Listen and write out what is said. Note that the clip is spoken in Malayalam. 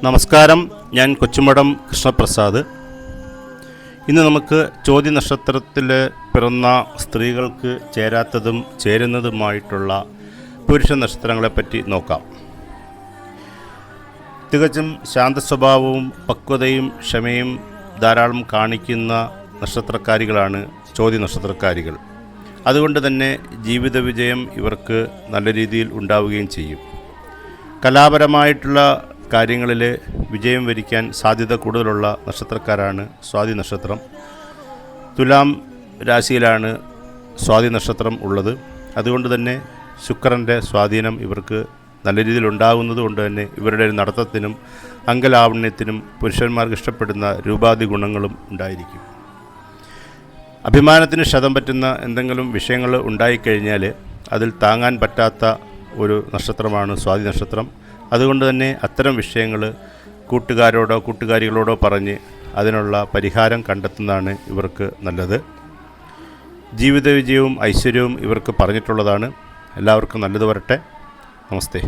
നമസ്കാരം, ഞാൻ കൊച്ചുമഠം കൃഷ്ണപ്രസാദ്. ഇന്ന് നമുക്ക് ചോതി നക്ഷത്രത്തിൽ പിറന്ന സ്ത്രീകൾക്ക് ചേരാത്തതും ചേരുന്നതുമായിട്ടുള്ള പുരുഷ നക്ഷത്രങ്ങളെപ്പറ്റി നോക്കാം. തികച്ചും ശാന്തസ്വഭാവവും പക്വതയും ക്ഷമയും ധാരാളം കാണിക്കുന്ന നക്ഷത്രക്കാരികളാണ് ചോതി നക്ഷത്രക്കാരികൾ. അതുകൊണ്ട് തന്നെ ജീവിത വിജയം ഇവർക്ക് നല്ല രീതിയിൽ ഉണ്ടാവുകയും ചെയ്യും. കലാപരമായിട്ടുള്ള കാര്യങ്ങളിൽ വിജയം വരിക്കാൻ സാധ്യത കൂടുതലുള്ള നക്ഷത്രക്കാരാണ് സ്വാതി നക്ഷത്രം. തുലാം രാശിയിലാണ് സ്വാതി നക്ഷത്രം ഉള്ളത്. അതുകൊണ്ട് തന്നെ ശുക്രൻ്റെ സ്വാധീനം ഇവർക്ക് നല്ല രീതിയിൽ ഉണ്ടാകുന്നത് കൊണ്ട് തന്നെ ഇവരുടെ നടത്തത്തിനും അംഗലാവണ്യത്തിനും പുരുഷന്മാർക്ക് ഇഷ്ടപ്പെടുന്ന രൂപാധി ഗുണങ്ങളും ഉണ്ടായിരിക്കും. അഭിമാനത്തിന് ക്ഷതം പറ്റുന്ന എന്തെങ്കിലും വിഷയങ്ങൾ ഉണ്ടായിക്കഴിഞ്ഞാൽ അതിൽ താങ്ങാൻ പറ്റാത്ത ഒരു നക്ഷത്രമാണ് സ്വാതി നക്ഷത്രം. അതുകൊണ്ട് തന്നെ അത്തരം വിഷയങ്ങൾ കൂട്ടുകാരോടോ കൂട്ടുകാരികളോടോ പറഞ്ഞ് അതിനുള്ള പരിഹാരം കണ്ടെത്തുന്നതാണ് ഇവർക്ക് നല്ലത്. ജീവിത വിജയവും ഐശ്വര്യവും ഇവർക്ക് പറഞ്ഞിട്ടുള്ളതാണ്. എല്ലാവർക്കും നല്ലത് വരട്ടെ. നമസ്തേ.